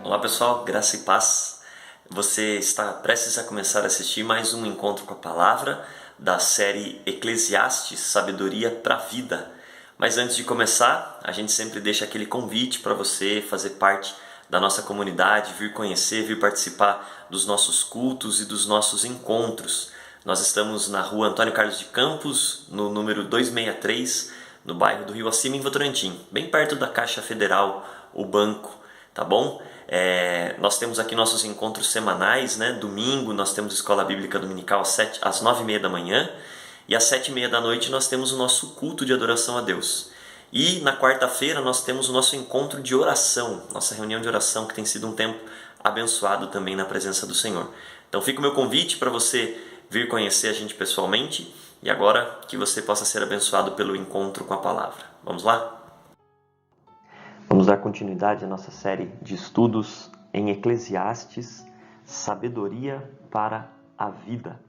Olá pessoal, graça e paz. Você está prestes a começar a assistir mais um encontro com a palavra da série Eclesiastes, Sabedoria para a Vida. Mas antes de começar, a gente sempre deixa aquele convite para você fazer parte da nossa comunidade, vir conhecer, vir participar dos nossos cultos e dos nossos encontros. Nós estamos na rua Antônio Carlos de Campos, no número 263, no bairro do Rio Acima, em Votorantim, bem perto da Caixa Federal, o banco, tá bom? Nós temos aqui nossos encontros semanais, né? Domingo nós temos Escola Bíblica Dominical às 9h30 da manhã e às 7h30 da noite nós temos o nosso culto de adoração a Deus. E na quarta-feira nós temos o nosso encontro de oração, nossa reunião de oração, que tem sido um tempo abençoado também na presença do Senhor. Então fica o meu convite para você vir conhecer a gente pessoalmente e agora que você possa ser abençoado pelo encontro com a palavra. Vamos lá? Vamos dar continuidade à nossa série de estudos em Eclesiastes, Sabedoria para a Vida.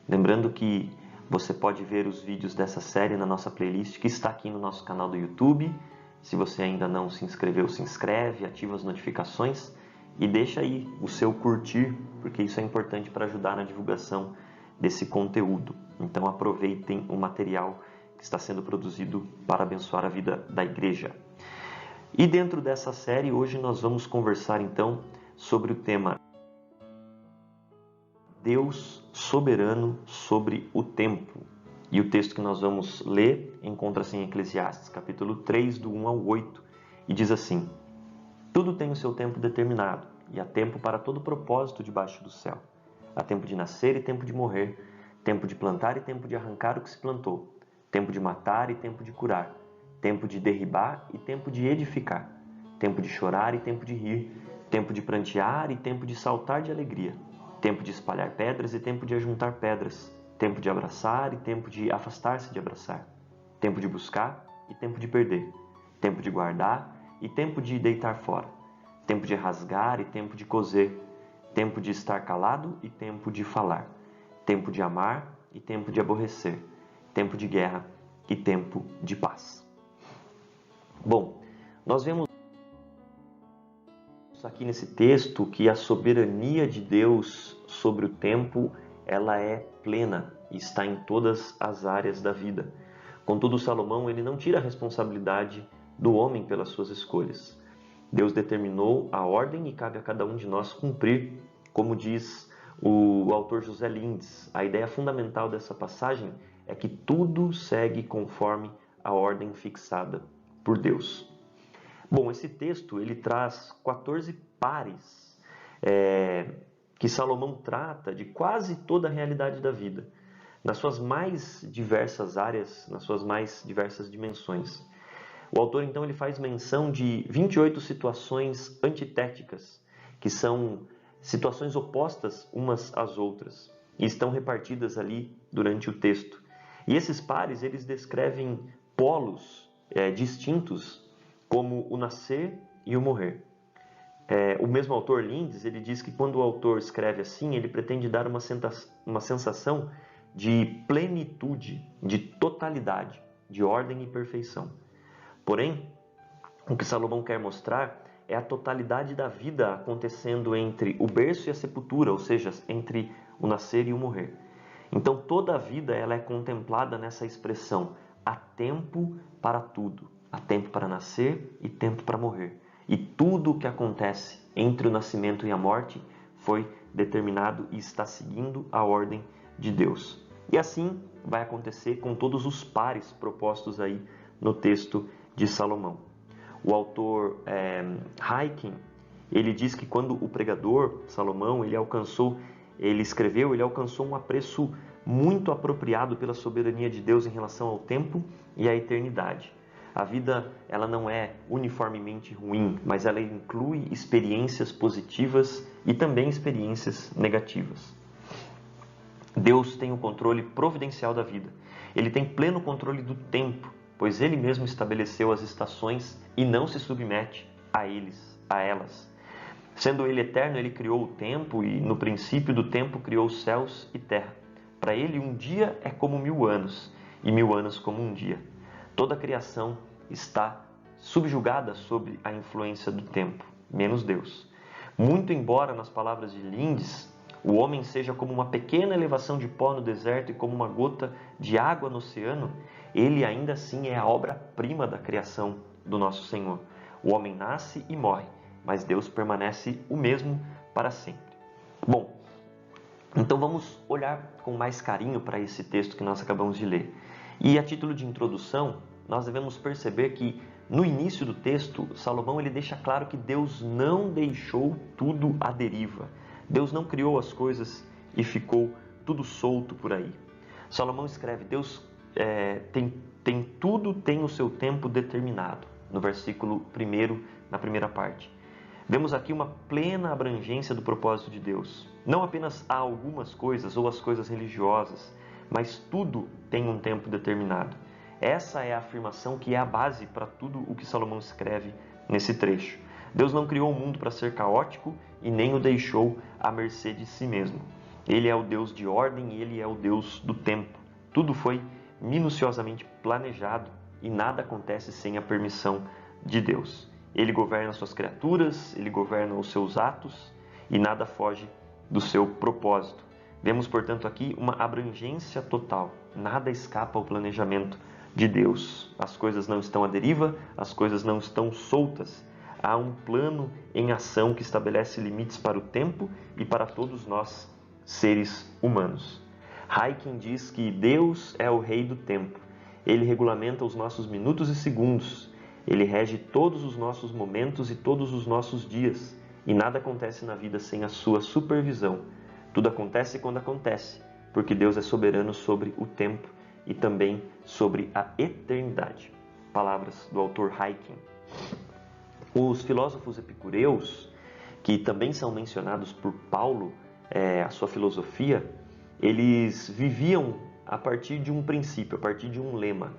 Lembrando que você pode ver os vídeos dessa série na nossa playlist que está aqui no nosso canal do YouTube. Se você ainda não se inscreveu, se inscreve, ativa as notificações e deixa aí o seu curtir, porque isso é importante para ajudar na divulgação desse conteúdo. Então aproveitem o material que está sendo produzido para abençoar a vida da igreja. E dentro dessa série, hoje nós vamos conversar então sobre o tema Deus soberano sobre o tempo. E o texto que nós vamos ler encontra-se em Eclesiastes, capítulo 3, do 1 ao 8, e diz assim: Tudo tem o seu tempo determinado, e há tempo para todo propósito debaixo do céu. Há tempo de nascer e tempo de morrer, tempo de plantar e tempo de arrancar o que se plantou, tempo de matar e tempo de curar, tempo de derribar e tempo de edificar, tempo de chorar e tempo de rir, tempo de prantear e tempo de saltar de alegria, tempo de espalhar pedras e tempo de ajuntar pedras, tempo de abraçar e tempo de afastar-se de abraçar, tempo de buscar e tempo de perder, tempo de guardar e tempo de deitar fora, tempo de rasgar e tempo de coser, tempo de estar calado e tempo de falar, tempo de amar e tempo de aborrecer, tempo de guerra e tempo de paz. Bom, nós vemos aqui nesse texto que a soberania de Deus sobre o tempo, ela é plena e está em todas as áreas da vida. Contudo, Salomão, ele não tira a responsabilidade do homem pelas suas escolhas. Deus determinou a ordem e cabe a cada um de nós cumprir, como diz o autor José Lindes. A ideia fundamental dessa passagem é que tudo segue conforme a ordem fixada por Deus. Bom, esse texto ele traz 14 pares que Salomão trata de quase toda a realidade da vida, nas suas mais diversas áreas, nas suas mais diversas dimensões. O autor então ele faz menção de 28 situações antitéticas, que são situações opostas umas às outras, e estão repartidas ali durante o texto. E esses pares eles descrevem polos distintos, como o nascer e o morrer. O mesmo autor Lindes, ele diz que quando o autor escreve assim, ele pretende dar uma sensação de plenitude, de totalidade, de ordem e perfeição. Porém, o que Salomão quer mostrar é a totalidade da vida acontecendo entre o berço e a sepultura, ou seja, entre o nascer e o morrer. Então toda a vida ela é contemplada nessa expressão: há tempo para tudo. Há tempo para nascer e tempo para morrer. E tudo o que acontece entre o nascimento e a morte foi determinado e está seguindo a ordem de Deus. E assim vai acontecer com todos os pares propostos aí no texto de Salomão. O autor Haiken, ele diz que quando o pregador Salomão ele alcançou um apreço muito apropriado pela soberania de Deus em relação ao tempo e à eternidade. A vida ela não é uniformemente ruim, mas ela inclui experiências positivas e também experiências negativas. Deus tem o controle providencial da vida. Ele tem pleno controle do tempo, pois Ele mesmo estabeleceu as estações e não se submete a elas. Sendo Ele eterno, Ele criou o tempo e no princípio do tempo criou os céus e terra. Para Ele um dia é como 1000 anos e 1000 anos como um dia. Toda a criação está subjugada sob a influência do tempo, menos Deus. Muito embora, nas palavras de Lindes, o homem seja como uma pequena elevação de pó no deserto e como uma gota de água no oceano, ele ainda assim é a obra-prima da criação do nosso Senhor. O homem nasce e morre, mas Deus permanece o mesmo para sempre. Bom, então vamos olhar com mais carinho para esse texto que nós acabamos de ler. E a título de introdução, nós devemos perceber que no início do texto, Salomão ele deixa claro que Deus não deixou tudo à deriva. Deus não criou as coisas e ficou tudo solto por aí. Salomão escreve, Deus tudo tem o seu tempo determinado, no versículo 1, na primeira parte. Vemos aqui uma plena abrangência do propósito de Deus. Não apenas há algumas coisas ou as coisas religiosas, mas tudo tem um tempo determinado. Essa é a afirmação que é a base para tudo o que Salomão escreve nesse trecho. Deus não criou o mundo para ser caótico e nem o deixou à mercê de si mesmo. Ele é o Deus de ordem e Ele é o Deus do tempo. Tudo foi minuciosamente planejado e nada acontece sem a permissão de Deus. Ele governa suas criaturas, Ele governa os seus atos e nada foge do seu propósito. Vemos, portanto, aqui uma abrangência total. Nada escapa ao planejamento de Deus. As coisas não estão à deriva, as coisas não estão soltas. Há um plano em ação que estabelece limites para o tempo e para todos nós, seres humanos. Hayken diz que Deus é o rei do tempo. Ele regulamenta os nossos minutos e segundos. Ele rege todos os nossos momentos e todos os nossos dias. E nada acontece na vida sem a sua supervisão. Tudo acontece quando acontece, porque Deus é soberano sobre o tempo e também sobre a eternidade. Palavras do autor Hayken. Os filósofos epicureus, que também são mencionados por Paulo, a sua filosofia, eles viviam a partir de um princípio, a partir de um lema.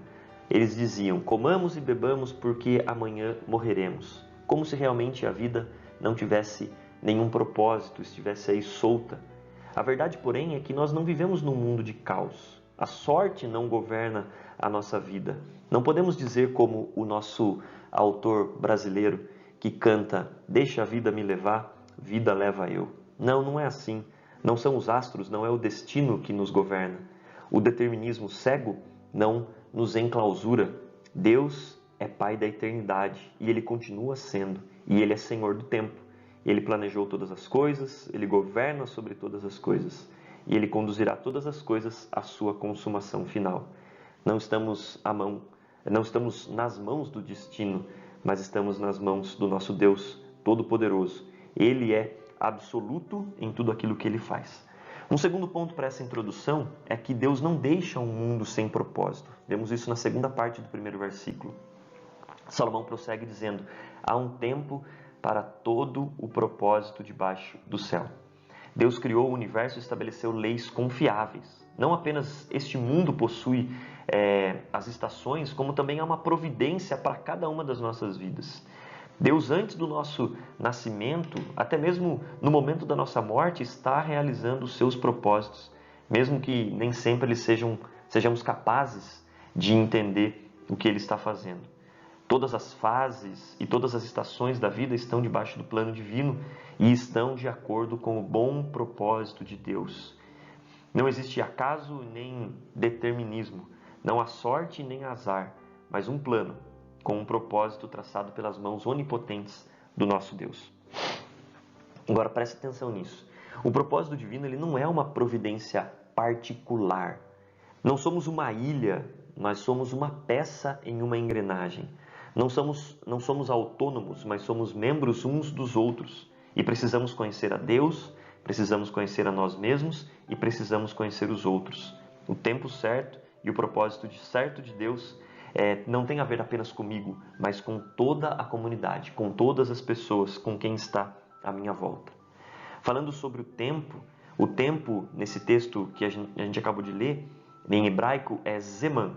Eles diziam, comamos e bebamos porque amanhã morreremos. Como se realmente a vida não tivesse nenhum propósito, estivesse aí solta. A verdade, porém, é que nós não vivemos num mundo de caos. A sorte não governa a nossa vida. Não podemos dizer como o nosso autor brasileiro que canta deixa a vida me levar, vida leva eu. Não, não é assim. Não são os astros, não é o destino que nos governa. O determinismo cego não nos enclausura. Deus é Pai da eternidade e Ele continua sendo. E Ele é Senhor do tempo. Ele planejou todas as coisas, Ele governa sobre todas as coisas. E Ele conduzirá todas as coisas à sua consumação final. Não estamos nas mãos do destino, mas estamos nas mãos do nosso Deus Todo-Poderoso. Ele é absoluto em tudo aquilo que Ele faz. Um segundo ponto para essa introdução é que Deus não deixa um mundo sem propósito. Vemos isso na segunda parte do primeiro versículo. Salomão prossegue dizendo, há um tempo para todo o propósito debaixo do céu. Deus criou o universo e estabeleceu leis confiáveis. Não apenas este mundo possui as estações, como também há uma providência para cada uma das nossas vidas. Deus, antes do nosso nascimento, até mesmo no momento da nossa morte, está realizando os seus propósitos, mesmo que nem sempre sejamos capazes de entender o que Ele está fazendo. Todas as fases e todas as estações da vida estão debaixo do plano divino e estão de acordo com o bom propósito de Deus. Não existe acaso nem determinismo, não há sorte nem azar, mas um plano com um propósito traçado pelas mãos onipotentes do nosso Deus. Agora preste atenção nisso. O propósito divino ele não é uma providência particular. Não somos uma ilha, nós somos uma peça em uma engrenagem. Não somos autônomos, mas somos membros uns dos outros. E precisamos conhecer a Deus, precisamos conhecer a nós mesmos e precisamos conhecer os outros. O tempo certo e o propósito certo de Deus não tem a ver apenas comigo, mas com toda a comunidade, com todas as pessoas, com quem está à minha volta. Falando sobre o tempo nesse texto que a gente acabou de ler, em hebraico é Zeman,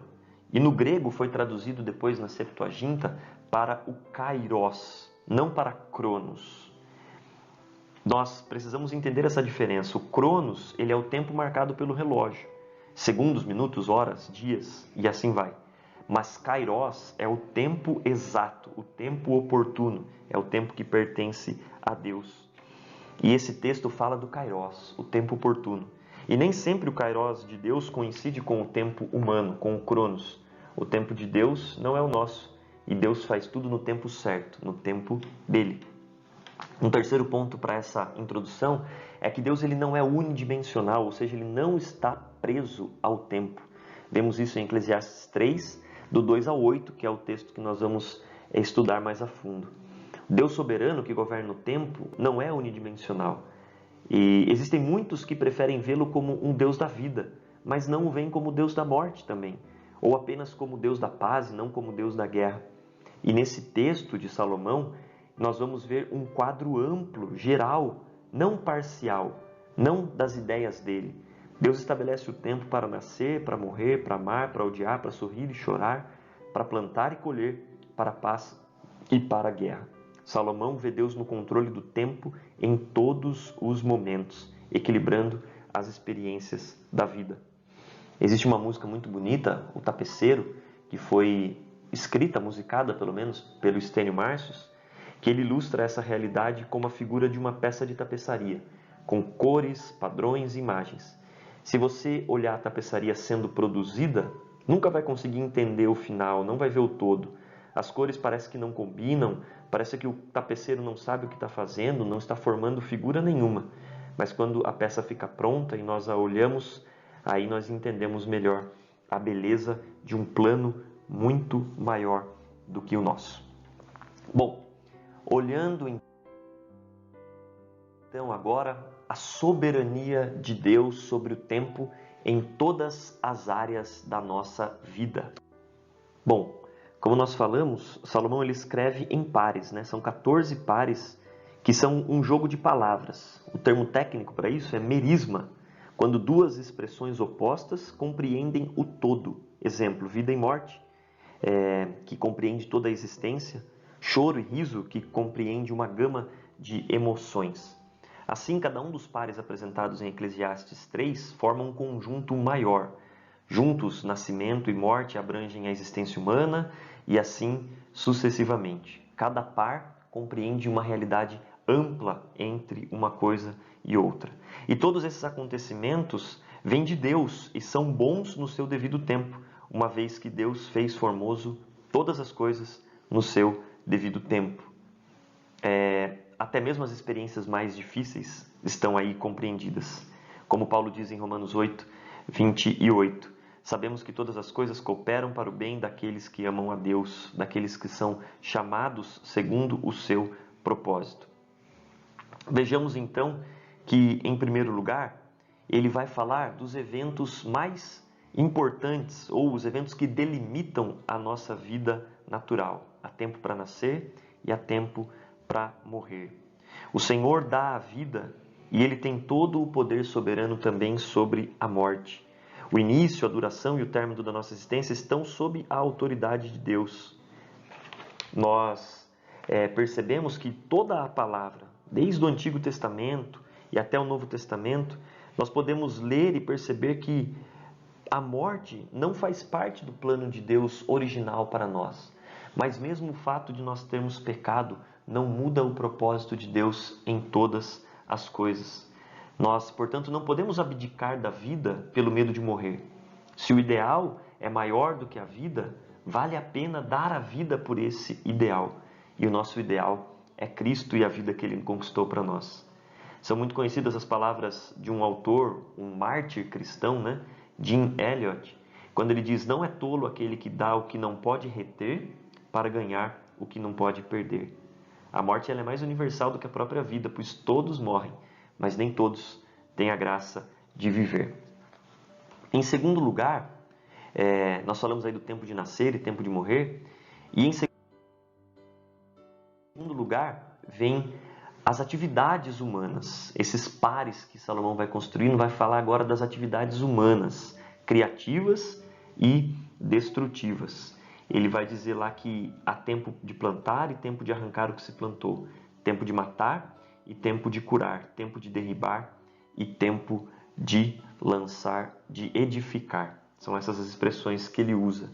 e no grego foi traduzido depois na Septuaginta para o Kairos, não para Cronos. Nós precisamos entender essa diferença. O Cronos ele é o tempo marcado pelo relógio, segundos, minutos, horas, dias e assim vai. Mas Kairos é o tempo exato, o tempo oportuno, é o tempo que pertence a Deus. E esse texto fala do kairos, o tempo oportuno. E nem sempre o kairos de Deus coincide com o tempo humano, com o cronos. O tempo de Deus não é o nosso. E Deus faz tudo no tempo certo, no tempo dele. Um terceiro ponto para essa introdução é que Deus ele não é unidimensional, ou seja, ele não está preso ao tempo. Vemos isso em Eclesiastes 3, do 2 ao 8, que é o texto que nós vamos estudar mais a fundo. Deus soberano que governa o tempo não é unidimensional. E existem muitos que preferem vê-lo como um Deus da vida, mas não o veem como Deus da morte também, ou apenas como Deus da paz e não como Deus da guerra. E nesse texto de Salomão, nós vamos ver um quadro amplo, geral, não parcial, não das ideias dele. Deus estabelece o tempo para nascer, para morrer, para amar, para odiar, para sorrir e chorar, para plantar e colher, para a paz e para a guerra. Salomão vê Deus no controle do tempo em todos os momentos, equilibrando as experiências da vida. Existe uma música muito bonita, O Tapeceiro, que foi escrita, musicada pelo menos, pelo Estênio Marcius, que ele ilustra essa realidade como a figura de uma peça de tapeçaria, com cores, padrões e imagens. Se você olhar a tapeçaria sendo produzida, nunca vai conseguir entender o final, não vai ver o todo. As cores parecem que não combinam, parece que o tapeceiro não sabe o que está fazendo, não está formando figura nenhuma. Mas quando a peça fica pronta e nós a olhamos, aí nós entendemos melhor a beleza de um plano muito maior do que o nosso. Bom, olhando então agora a soberania de Deus sobre o tempo em todas as áreas da nossa vida. Bom, como nós falamos, Salomão ele escreve em pares, né? São 14 pares que são um jogo de palavras. O termo técnico para isso é merisma, quando duas expressões opostas compreendem o todo. Exemplo, vida e morte, que compreende toda a existência, choro e riso, que compreende uma gama de emoções. Assim, cada um dos pares apresentados em Eclesiastes 3 forma um conjunto maior. Juntos, nascimento e morte abrangem a existência humana e assim sucessivamente. Cada par compreende uma realidade ampla entre uma coisa e outra. E todos esses acontecimentos vêm de Deus e são bons no seu devido tempo, uma vez que Deus fez formoso todas as coisas no seu devido tempo. Até mesmo as experiências mais difíceis estão aí compreendidas. Como Paulo diz em Romanos 8, 28. Sabemos que todas as coisas cooperam para o bem daqueles que amam a Deus, daqueles que são chamados segundo o seu propósito. Vejamos então que, em primeiro lugar, ele vai falar dos eventos mais importantes, ou os eventos que delimitam a nossa vida natural. Há tempo para nascer e há tempo para morrer. O Senhor dá a vida e ele tem todo o poder soberano também sobre a morte. O início, a duração e o término da nossa existência estão sob a autoridade de Deus. Nós percebemos que toda a palavra, desde o Antigo Testamento e até o Novo Testamento, nós podemos ler e perceber que a morte não faz parte do plano de Deus original para nós. Mas mesmo o fato de nós termos pecado não muda o propósito de Deus em todas as coisas. Nós, portanto, não podemos abdicar da vida pelo medo de morrer. Se o ideal é maior do que a vida, vale a pena dar a vida por esse ideal. E o nosso ideal é Cristo e a vida que Ele conquistou para nós. São muito conhecidas as palavras de um autor, um mártir cristão, né? Jim Elliot, quando ele diz: não é tolo aquele que dá o que não pode reter para ganhar o que não pode perder. A morte ela é mais universal do que a própria vida, pois todos morrem, mas nem todos têm a graça de viver. Em segundo lugar, nós falamos aí do tempo de nascer e tempo de morrer, e em segundo lugar vem as atividades humanas. Esses pares que Salomão vai construindo, vai falar agora das atividades humanas, criativas e destrutivas. Ele vai dizer lá que há tempo de plantar e tempo de arrancar o que se plantou, tempo de matar e tempo de curar, tempo de derribar e tempo de lançar, de edificar. São essas as expressões que ele usa.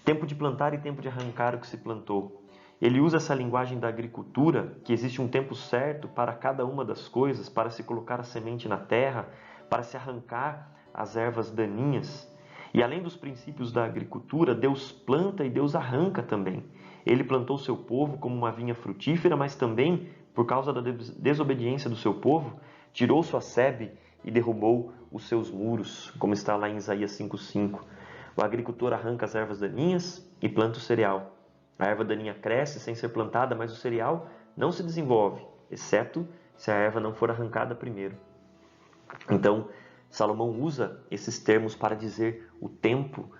Tempo de plantar e tempo de arrancar o que se plantou. Ele usa essa linguagem da agricultura, que existe um tempo certo para cada uma das coisas, para se colocar a semente na terra, para se arrancar as ervas daninhas. E além dos princípios da agricultura, Deus planta e Deus arranca também. Ele plantou seu povo como uma vinha frutífera, mas também, por causa da desobediência do seu povo, tirou sua sebe e derrubou os seus muros, como está lá em Isaías 5:5. O agricultor arranca as ervas daninhas e planta o cereal. A erva daninha cresce sem ser plantada, mas o cereal não se desenvolve, exceto se a erva não for arrancada primeiro. Então, Salomão usa esses termos para dizer o tempo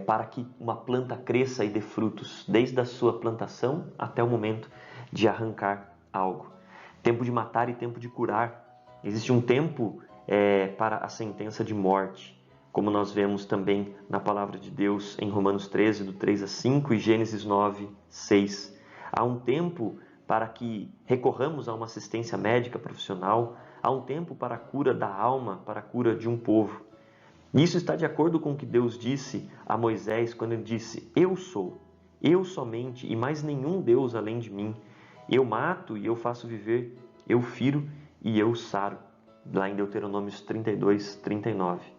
para que uma planta cresça e dê frutos, desde a sua plantação até o momento de arrancar algo. Tempo de matar e tempo de curar. Existe um tempo para a sentença de morte, como nós vemos também na palavra de Deus em Romanos 13, do 3 a 5 e Gênesis 9, 6. Há um tempo para que recorramos a uma assistência médica profissional, há um tempo para a cura da alma, para a cura de um povo. Isso está de acordo com o que Deus disse a Moisés quando ele disse: Eu sou, eu somente e mais nenhum Deus além de mim. Eu mato e eu faço viver, eu firo e eu saro. Lá em Deuteronômio 32, 39.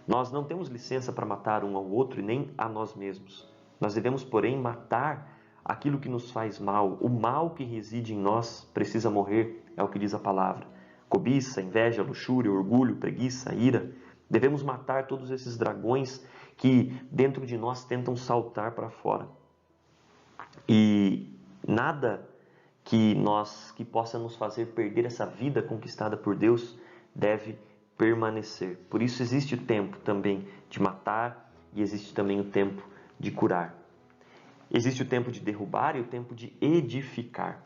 Nós não temos licença para matar um ao outro e nem a nós mesmos. Nós devemos, porém, matar aquilo que nos faz mal. O mal que reside em nós precisa morrer, é o que diz a palavra. Cobiça, inveja, luxúria, orgulho, preguiça, ira. Devemos matar todos esses dragões que dentro de nós tentam saltar para fora. E nada que possa nos fazer perder essa vida conquistada por Deus deve permanecer. Por isso existe o tempo também de matar e existe também o tempo de curar. Existe o tempo de derrubar e o tempo de edificar.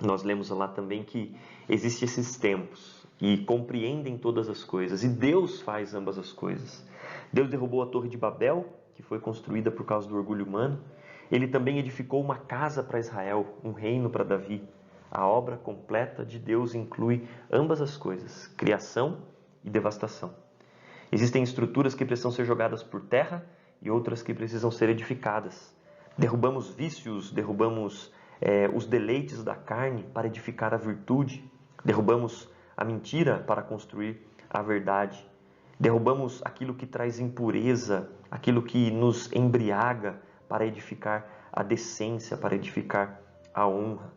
Nós lemos lá também que existem esses tempos e compreendem todas as coisas. E Deus faz ambas as coisas. Deus derrubou a Torre de Babel, que foi construída por causa do orgulho humano. Ele também edificou uma casa para Israel, um reino para Davi. A obra completa de Deus inclui ambas as coisas, criação e devastação. Existem estruturas que precisam ser jogadas por terra e outras que precisam ser edificadas. Derrubamos vícios, derrubamos os deleites da carne para edificar a virtude. Derrubamos a mentira para construir a verdade. Derrubamos aquilo que traz impureza, aquilo que nos embriaga para edificar a decência, para edificar a honra.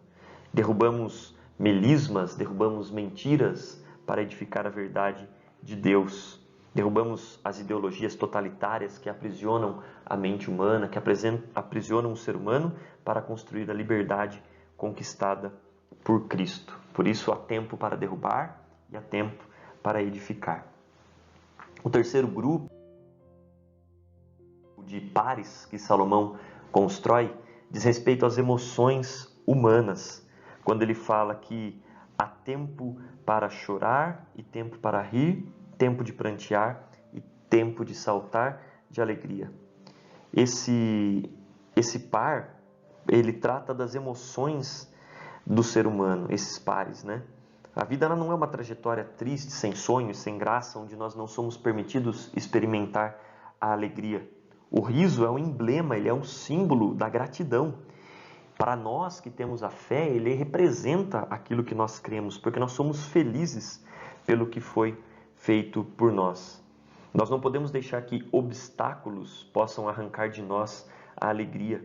Derrubamos melismas, derrubamos mentiras para edificar a verdade de Deus. Derrubamos as ideologias totalitárias que aprisionam a mente humana, que aprisionam o ser humano para construir a liberdade conquistada por Cristo. Por isso há tempo para derrubar e há tempo para edificar. O terceiro grupo de pares que Salomão constrói diz respeito às emoções humanas, quando ele fala que há tempo para chorar e tempo para rir, tempo de prantear e tempo de saltar de alegria. Esse par, ele trata das emoções do ser humano, esses pares, né? A vida ela não é uma trajetória triste, sem sonhos, sem graça, onde nós não somos permitidos experimentar a alegria. O riso é um emblema, ele é um símbolo da gratidão. Para nós que temos a fé, ele representa aquilo que nós cremos, porque nós somos felizes pelo que foi feito por nós. Nós não podemos deixar que obstáculos possam arrancar de nós a alegria.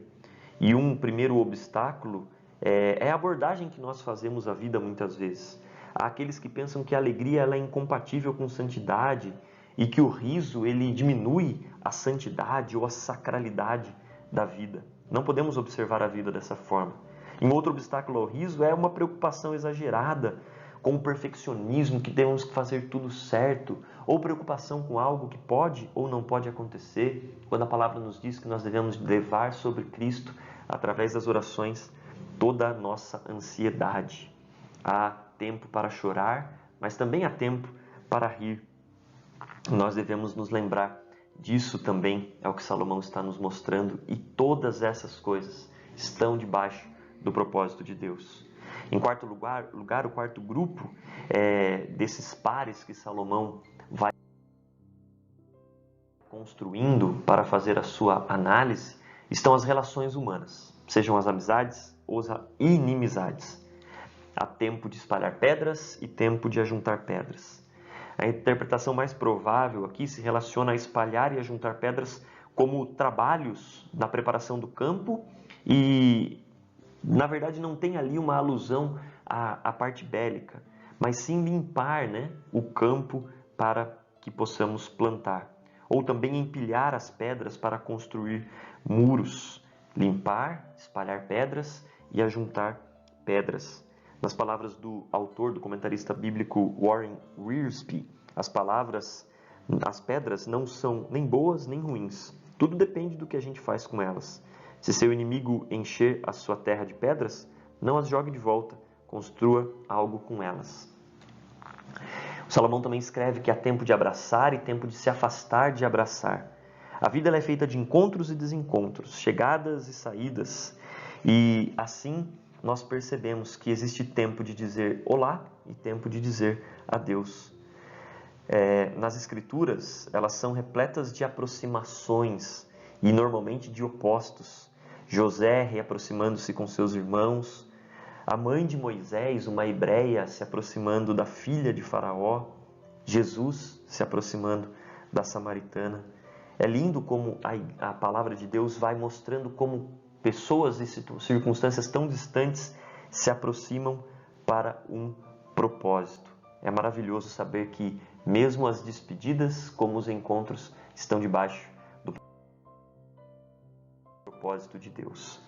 E um primeiro obstáculo é a abordagem que nós fazemos à vida muitas vezes. Há aqueles que pensam que a alegria ela é incompatível com santidade e que o riso ele diminui a santidade ou a sacralidade da vida. Não podemos observar a vida dessa forma. Um outro obstáculo ao riso é uma preocupação exagerada com o perfeccionismo, que temos que fazer tudo certo, ou preocupação com algo que pode ou não pode acontecer, quando a palavra nos diz que nós devemos levar sobre Cristo, através das orações, toda a nossa ansiedade. Há tempo para chorar, mas também há tempo para rir. Nós devemos nos lembrar disso também, é o que Salomão está nos mostrando, e todas essas coisas estão debaixo do propósito de Deus. Em quarto lugar, o quarto grupo desses pares que Salomão vai construindo para fazer a sua análise, estão as relações humanas. sejam as amizades ou as inimizades. Há tempo de espalhar pedras e tempo de ajuntar pedras. A interpretação mais provável aqui se relaciona a espalhar e ajuntar pedras como trabalhos na preparação do campo e, na verdade, não tem ali uma alusão à parte bélica, mas sim limpar, né, o campo para que possamos plantar. Ou também empilhar as pedras para construir muros. Limpar, espalhar pedras e ajuntar pedras. Nas palavras do autor, do comentarista bíblico Warren Wiersbe, as pedras não são nem boas nem ruins. Tudo depende do que a gente faz com elas. Se seu inimigo encher a sua terra de pedras, não as jogue de volta, construa algo com elas. O Salomão também escreve que há tempo de abraçar e tempo de se afastar de abraçar. A vida ela é feita de encontros e desencontros, chegadas e saídas, e assim nós percebemos que existe tempo de dizer olá e tempo de dizer adeus. Nas Escrituras, elas são repletas de aproximações e normalmente de opostos. José reaproximando-se com seus irmãos, a mãe de Moisés, uma hebreia, se aproximando da filha de Faraó, Jesus se aproximando da samaritana. É lindo como a palavra de Deus vai mostrando como pessoas e circunstâncias tão distantes se aproximam para um propósito. É maravilhoso saber que mesmo as despedidas como os encontros estão debaixo do propósito de Deus.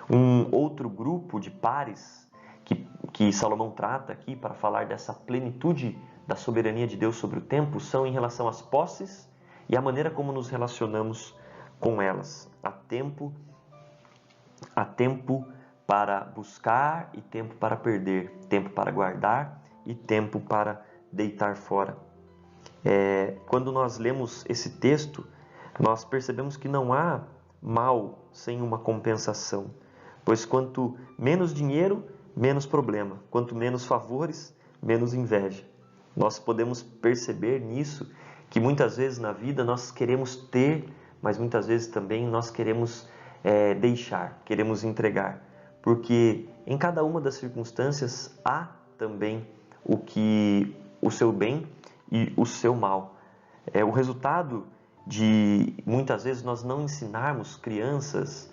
Um outro grupo de pares que Salomão trata aqui para falar dessa plenitude da soberania de Deus sobre o tempo são em relação às posses e a maneira como nos relacionamos com elas. Há tempo para buscar e tempo para perder, tempo para guardar e tempo para deitar fora. Quando nós lemos esse texto, nós percebemos que não há mal sem uma compensação, pois quanto menos dinheiro, menos problema, quanto menos favores, menos inveja. Nós podemos perceber nisso que muitas vezes na vida nós queremos ter, mas muitas vezes também nós queremos deixar, queremos entregar, porque em cada uma das circunstâncias há também o seu bem e o seu mal. O resultado de muitas vezes nós não ensinarmos crianças,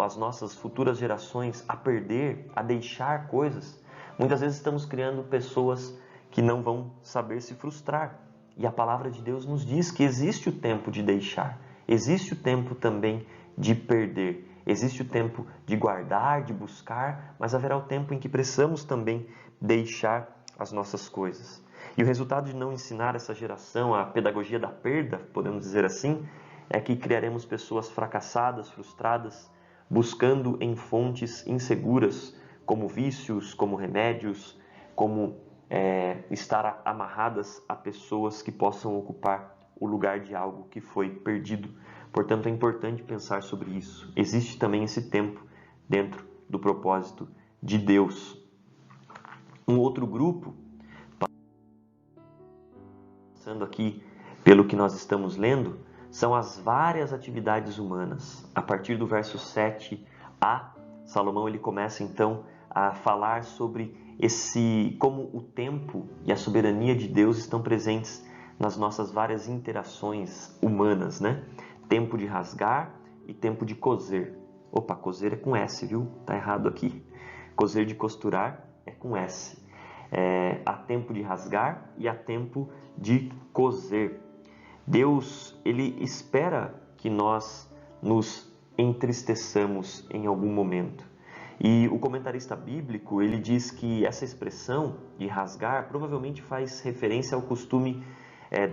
as nossas futuras gerações a perder, a deixar coisas, muitas vezes estamos criando pessoas que não vão saber se frustrar. E a palavra de Deus nos diz que existe o tempo de deixar, existe o tempo também de perder, existe o tempo de guardar, de buscar, mas haverá o tempo em que precisamos também deixar as nossas coisas. E o resultado de não ensinar essa geração a pedagogia da perda, podemos dizer assim, é que criaremos pessoas fracassadas, frustradas, buscando em fontes inseguras, como vícios, como remédios, como estar amarradas a pessoas que possam ocupar o lugar de algo que foi perdido. Portanto, é importante pensar sobre isso. Existe também esse tempo dentro do propósito de Deus. Um outro grupo, passando aqui pelo que nós estamos lendo, são as várias atividades humanas. A partir do verso 7a, Salomão ele começa então a falar sobre como o tempo e a soberania de Deus estão presentes nas nossas várias interações humanas, né? Tempo de rasgar e tempo de coser. Opa, coser é com S, viu? Tá errado aqui. Coser de costurar é com S. Há tempo de rasgar e há tempo de coser. Deus, ele espera que nós nos entristeçamos em algum momento. E o comentarista bíblico, ele diz que essa expressão de rasgar provavelmente faz referência ao costume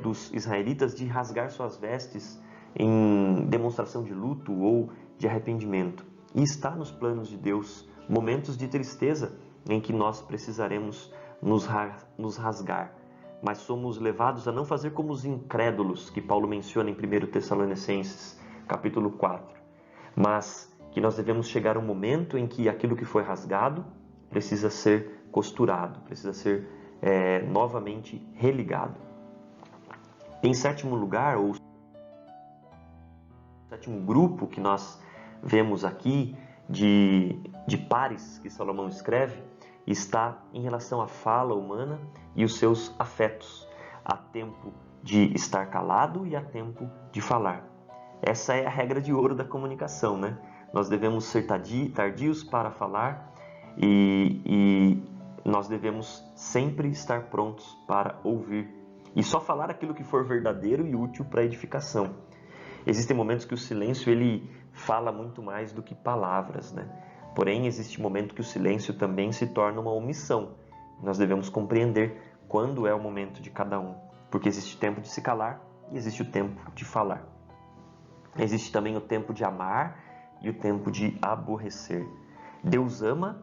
dos israelitas de rasgar suas vestes em demonstração de luto ou de arrependimento. E está nos planos de Deus momentos de tristeza em que nós precisaremos nos rasgar. Mas somos levados a não fazer como os incrédulos, que Paulo menciona em 1 Tessalonicenses, capítulo 4. Mas que nós devemos chegar a um momento em que aquilo que foi rasgado precisa ser costurado, precisa ser novamente religado. Em sétimo lugar, ou sétimo grupo que nós vemos aqui, de pares que Salomão escreve está em relação à fala humana e os seus afetos. Há tempo de estar calado e há tempo de falar. Essa é a regra de ouro da comunicação, né? Nós devemos ser tardios para falar e nós devemos sempre estar prontos para ouvir e só falar aquilo que for verdadeiro e útil para a edificação. Existem momentos que o silêncio ele fala muito mais do que palavras, né? Porém, existe momento que o silêncio também se torna uma omissão. Nós devemos compreender quando é o momento de cada um, porque existe o tempo de se calar e existe o tempo de falar. Existe também o tempo de amar e o tempo de aborrecer. Deus ama,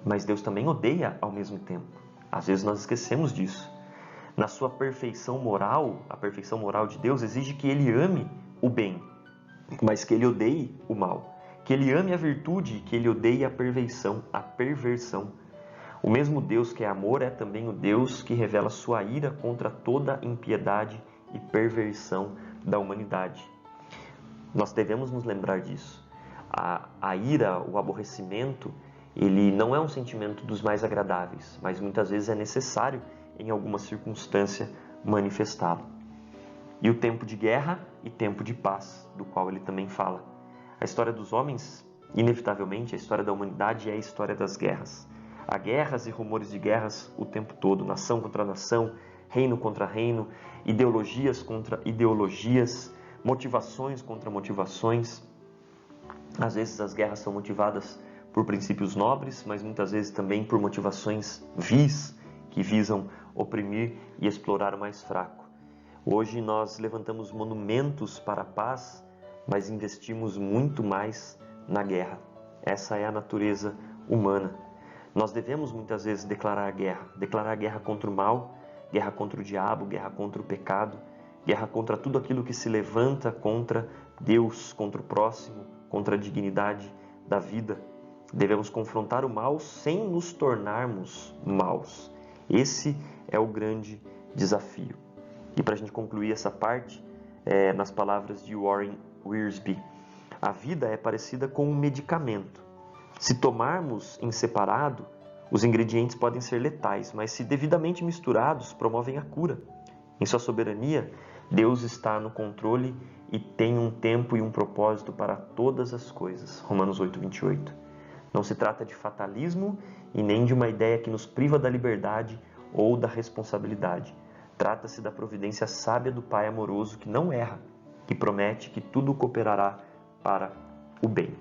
mas Deus também odeia ao mesmo tempo. Às vezes nós esquecemos disso. Na sua perfeição moral, a perfeição moral de Deus exige que Ele ame o bem, mas que Ele odeie o mal. Que Ele ame a virtude e que Ele odeie a perversão. O mesmo Deus que é amor é também o Deus que revela sua ira contra toda impiedade e perversão da humanidade. Nós devemos nos lembrar disso. A ira, o aborrecimento, ele não é um sentimento dos mais agradáveis, mas muitas vezes é necessário, em alguma circunstância, manifestá-lo. E o tempo de guerra e tempo de paz, do qual ele também fala. A história dos homens, inevitavelmente, a história da humanidade é a história das guerras. Há guerras e rumores de guerras o tempo todo, nação contra nação, reino contra reino, ideologias contra ideologias, motivações contra motivações. Às vezes as guerras são motivadas por princípios nobres, mas muitas vezes também por motivações vis, que visam oprimir e explorar o mais fraco. Hoje nós levantamos monumentos para a paz, mas investimos muito mais na guerra. Essa é a natureza humana. Nós devemos muitas vezes declarar guerra contra o mal, guerra contra o diabo, guerra contra o pecado, guerra contra tudo aquilo que se levanta contra Deus, contra o próximo, contra a dignidade da vida. Devemos confrontar o mal sem nos tornarmos maus. Esse é o grande desafio. E para a gente concluir essa parte, nas palavras de Warren Wiersbe, a vida é parecida com um medicamento. Se tomarmos em separado, os ingredientes podem ser letais, mas se devidamente misturados, promovem a cura. Em sua soberania, Deus está no controle e tem um tempo e um propósito para todas as coisas. Romanos 8:28. Não se trata de fatalismo e nem de uma ideia que nos priva da liberdade ou da responsabilidade. Trata-se da providência sábia do Pai amoroso que não erra, que promete que tudo cooperará para o bem.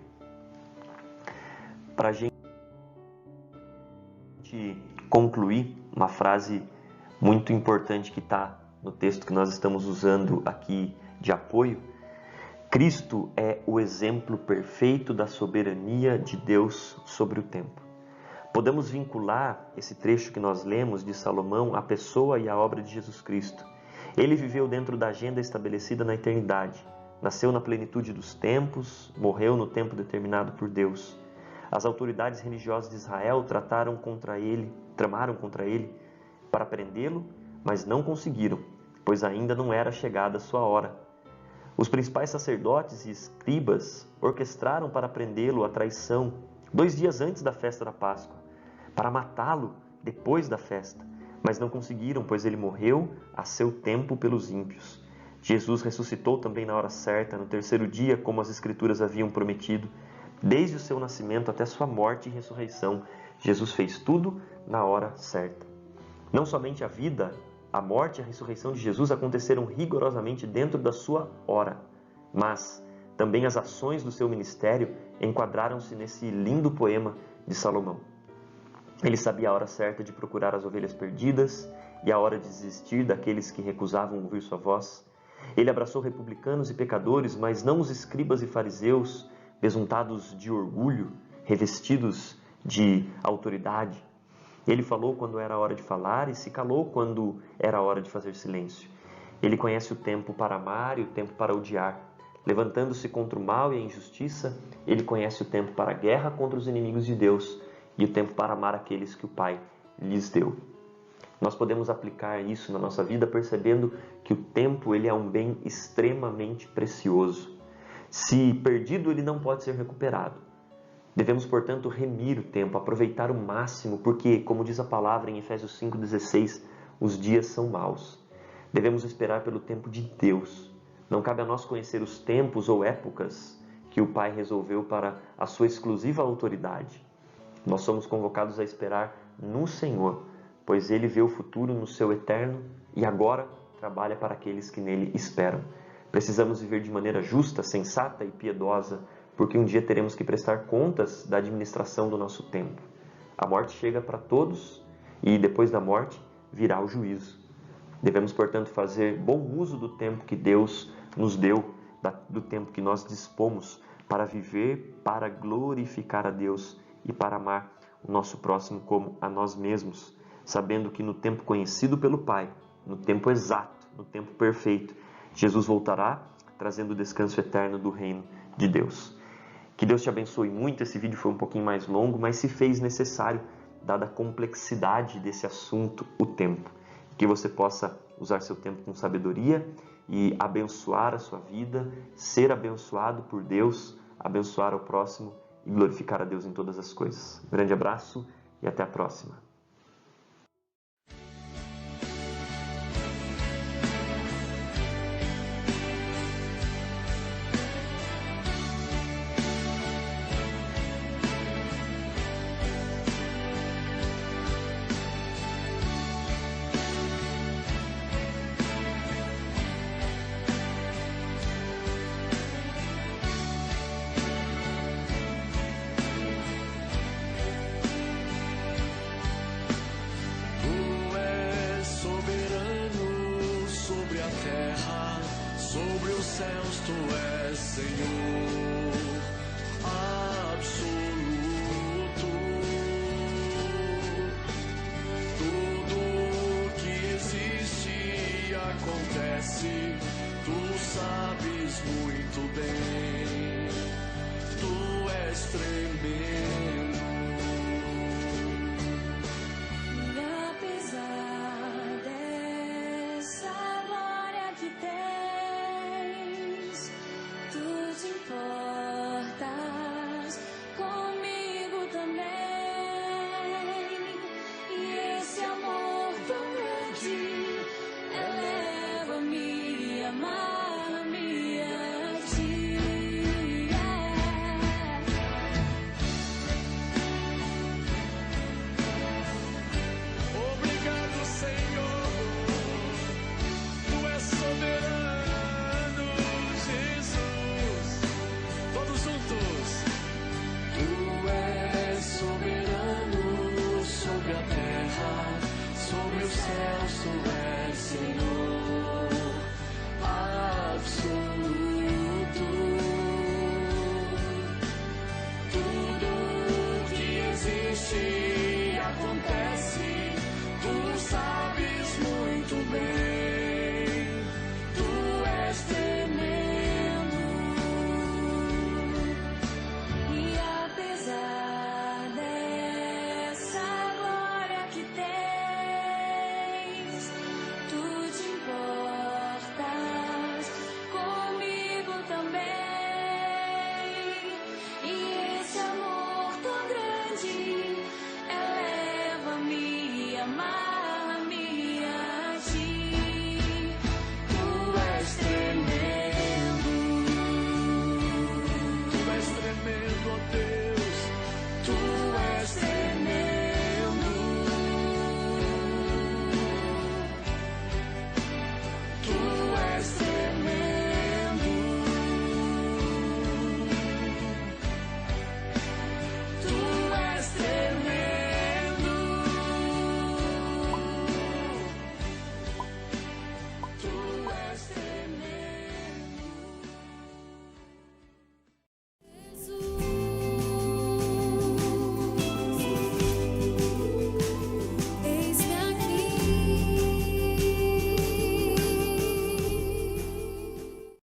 Para a gente concluir, uma frase muito importante que está no texto que nós estamos usando aqui de apoio: Cristo é o exemplo perfeito da soberania de Deus sobre o tempo. Podemos vincular esse trecho que nós lemos de Salomão à pessoa e à obra de Jesus Cristo. Ele viveu dentro da agenda estabelecida na eternidade, nasceu na plenitude dos tempos, morreu no tempo determinado por Deus. As autoridades religiosas de Israel tramaram contra ele para prendê-lo, mas não conseguiram, pois ainda não era chegada a sua hora. Os principais sacerdotes e escribas orquestraram para prendê-lo a traição 2 dias antes da festa da Páscoa, para matá-lo depois da festa, mas não conseguiram, pois ele morreu a seu tempo pelos ímpios. Jesus ressuscitou também na hora certa, no 3º dia, como as Escrituras haviam prometido. Desde o seu nascimento até sua morte e ressurreição, Jesus fez tudo na hora certa. Não somente a vida, a morte e a ressurreição de Jesus aconteceram rigorosamente dentro da sua hora, mas também as ações do seu ministério enquadraram-se nesse lindo poema de Salomão. Ele sabia a hora certa de procurar as ovelhas perdidas e a hora de desistir daqueles que recusavam ouvir sua voz. Ele abraçou republicanos e pecadores, mas não os escribas e fariseus, besuntados de orgulho, revestidos de autoridade. Ele falou quando era hora de falar e se calou quando era hora de fazer silêncio. Ele conhece o tempo para amar e o tempo para odiar. Levantando-se contra o mal e a injustiça, ele conhece o tempo para a guerra contra os inimigos de Deus e o tempo para amar aqueles que o Pai lhes deu. Nós podemos aplicar isso na nossa vida percebendo que o tempo ele é um bem extremamente precioso. Se perdido, ele não pode ser recuperado. Devemos, portanto, remir o tempo, aproveitar o máximo, porque, como diz a palavra em Efésios 5,16, os dias são maus. Devemos esperar pelo tempo de Deus. Não cabe a nós conhecer os tempos ou épocas que o Pai resolveu para a sua exclusiva autoridade. Nós somos convocados a esperar no Senhor, pois Ele vê o futuro no seu eterno e agora trabalha para aqueles que nele esperam. Precisamos viver de maneira justa, sensata e piedosa, porque um dia teremos que prestar contas da administração do nosso tempo. A morte chega para todos e depois da morte virá o juízo. Devemos, portanto, fazer bom uso do tempo que Deus nos deu, do tempo que nós dispomos para viver, para glorificar a Deus e para amar o nosso próximo como a nós mesmos, sabendo que no tempo conhecido pelo Pai, no tempo exato, no tempo perfeito, Jesus voltará trazendo o descanso eterno do reino de Deus. Que Deus te abençoe muito. Esse vídeo foi um pouquinho mais longo, mas se fez necessário, dada a complexidade desse assunto, o tempo. Que você possa usar seu tempo com sabedoria e abençoar a sua vida, ser abençoado por Deus, abençoar ao próximo e glorificar a Deus em todas as coisas. Um grande abraço e até a próxima. Sobre os céus tu és Senhor absoluto. Tudo que existe e acontece, tu sabes muito bem. Tu és tremendo.